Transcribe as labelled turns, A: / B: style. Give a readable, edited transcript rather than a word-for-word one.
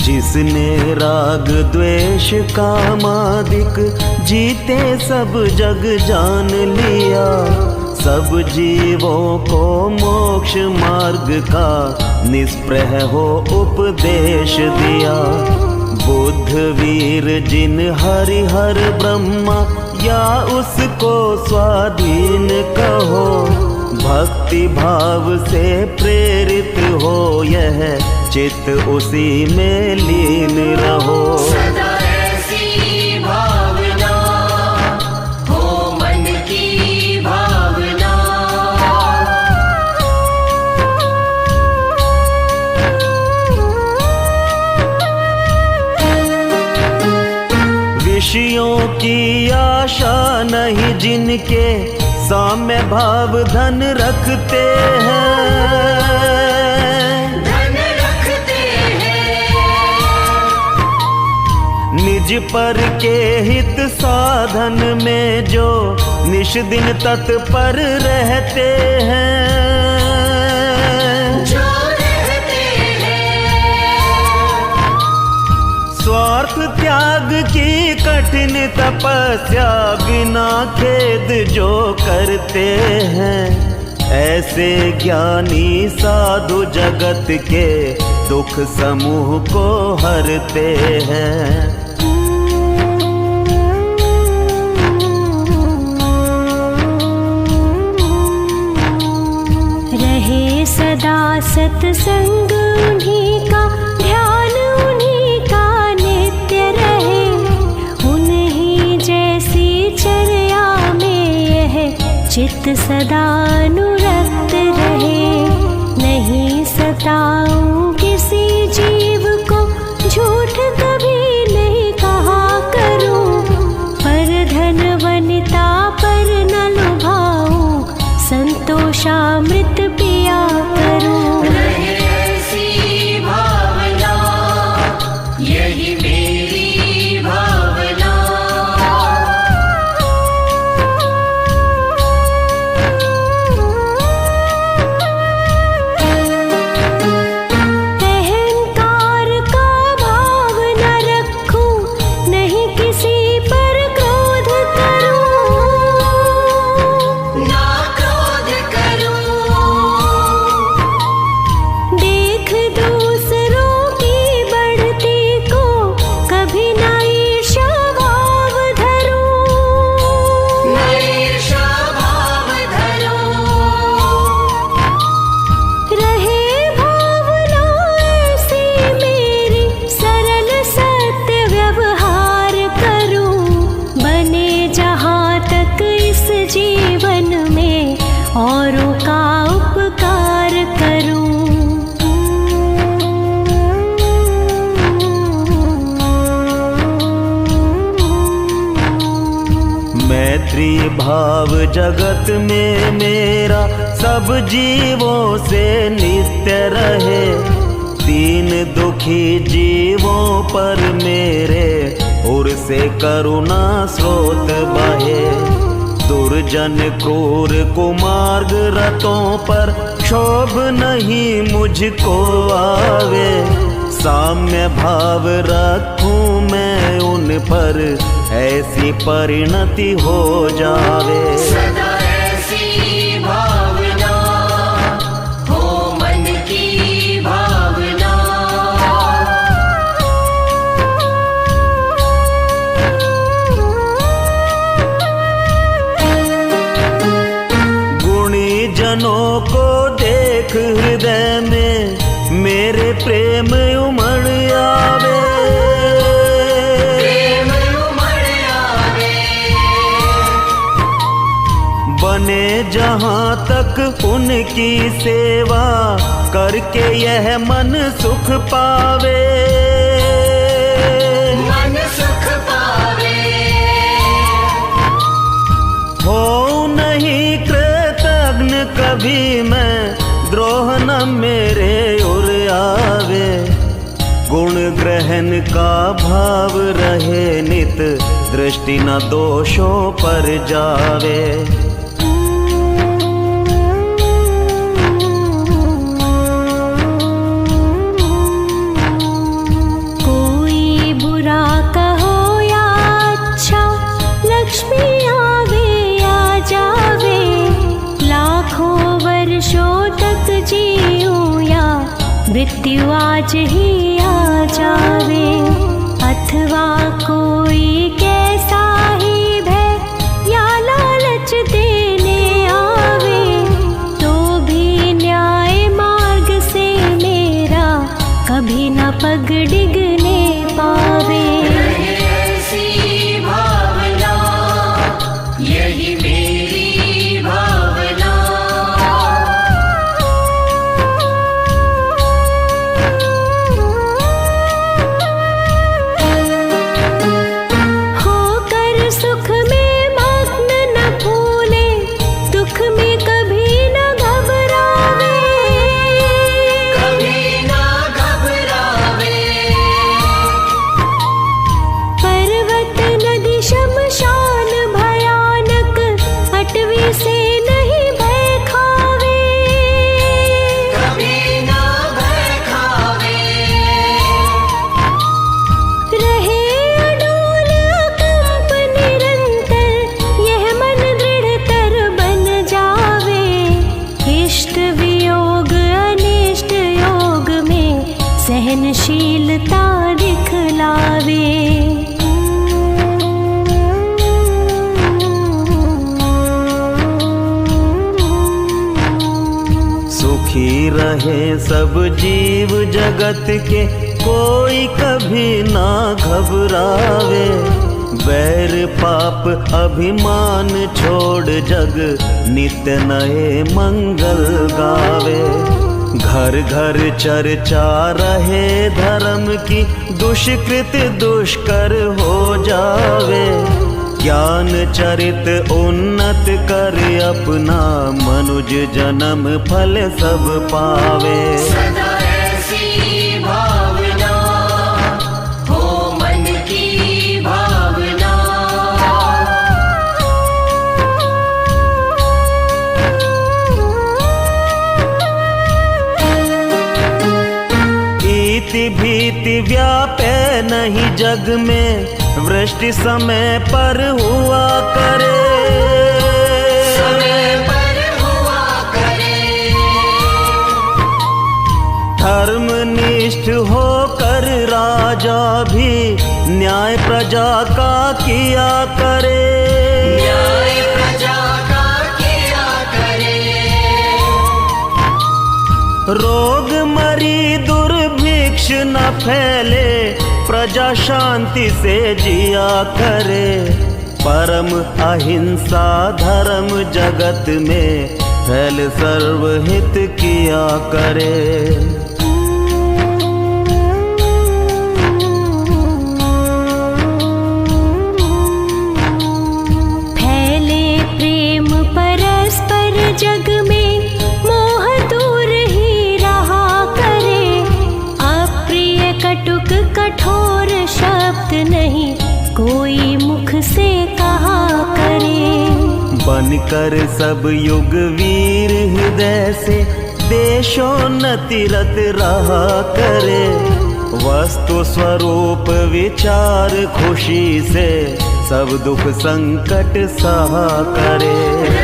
A: जिसने राग द्वेष कामादिक जीते सब जग जान लिया, सब जीवों को मोक्ष मार्ग का निष्प्रह हो उपदेश दिया। बुद्ध वीर जिन हरिहर ब्रह्मा या उसको स्वाधीन कहो, भक्ति भाव से प्रेरित हो यह चित्त उसी में लीन रहो।
B: सदा ऐसी भावना हो मन की भावना।
A: विषयों की आशा नहीं जिनके, साम्य भाव धन रखते हैं, निज पर के हित साधन में जो निश दिन तत्पर रहते हैं,
B: जो रहते हैं।
A: स्वार्थ त्याग की कठिन तपस्या बिना खेद जो करते हैं, ऐसे ज्ञानी साधु जगत के दुख समूह को हरते हैं।
C: रहे सदा सत्संग उन्हीं का, ध्यान उन्हीं का नित्य रहे, उन्हीं जैसी चर्या में यह चित्त सदा अनुरक्त रहे। नहीं सताऊं किसी जीव को, झूठ कभी नहीं कहा करूं, पर धन वनिता पर न लुभाऊं, संतोषामृत पिया करूं।
B: रहे ऐसी भावना यही मेरी भावना।
C: अहंकार का भाव न रखूं, नहीं किसी पर क्रोध करूं,
B: ना क्रोध करूं।
C: देख दूसरों की बढ़ती को कभी न ईर्ष्या भाव धरूं,
B: ना ईर्ष्या भाव धरूं।
C: रहे भावना ऐसी मेरी, सरल सत्य व्यवहार करूं, बने जहाँ तक इस जीवन में औरों का उपकार करूं।
A: मैत्री भाव जगत में मेरा सब जीवों से नित्य रहे, दीन दुखी जीवों पर मेरे उर से करुणा स्रोत बहे। दुर्जन क्रूर कुमार्ग रतों पर क्षोभ नहीं मुझको आवे, साम्य भाव रखूं मैं उन पर ऐसी परिणति हो जावे।
B: सदा ऐसी भावना हो मन की भावना।
A: गुणी जनों को देख हृदय में मेरे प्रेम उमड़ आवे,
B: प्रेम उमड़ आवे।
A: बने जहाँ तक उनकी सेवा करके यह मन सुख पावे,
B: मन सुख पावे।
A: हो नहीं कृतज्ञ कभी मैं, द्रोह न मेरे उर आवे। गुण ग्रहण का भाव रहे नित, दृष्टि न दोषों पर जावे।
C: मृत्यु आज ही आ जावे, अथवा कोई कैसा ही भय या लालच देने आवे, तो भी न्याय मार्ग से मेरा कभी न पग डिगने पावे।
B: ऐसी भावना यही मेरी भावना।
C: होकर सुख में मग्न न भूले, दुख में कभी न घबरावे,
B: कभी ना घबरावे।
C: पर्वत नदी शमशान भयानक, अटवी से नहीं भय खावे,
B: कभी ना भय खावे।
C: रहे अडोल अकंप निरंतर, यह मन दृढ़तर बन जावे, इष्ट वियोग अनिष्ट योग में सहनशीलता दिखलावे।
A: सुखी रहे सब जीव जगत के, कोई कभी ना घबरावे, बैर पाप अभिमान छोड़ जग नित्य नए मंगल गावे। घर घर चर्चा रहे धर्म की, दुष्कृत दुष्कर हो जावे, ज्ञान चरित उन्नत कर अपना, मनुज जन्म फल सब पावे।
B: सदा ऐसी भावना हो मन की भावना।
A: इति भीति व्यापे नहीं जग में, वृष्टि समय पर हुआ करे,
B: समय पर हुआ करे।
A: धर्मनिष्ठ होकर राजा भी न्याय प्रजा का किया करे।
B: न्याय प्रजा का किया करे।
A: रोग मरी दुर्भिक्ष न फैले, प्रजा शांति से जिया करे, परम अहिंसा धर्म जगत में फैल सर्वहित किया करे।
C: फैले प्रेम परस्पर जग में, मोह दूर ही रहा करे, अप्रिय कटुक कठोर शब्द नहीं कोई मुख से कहा करे।
A: बनकर सब युग वीर हृदय से, देशोन्नति रत रहा करे, वस्तु स्वरूप विचार खुशी से, सब दुख संकट सहा करे।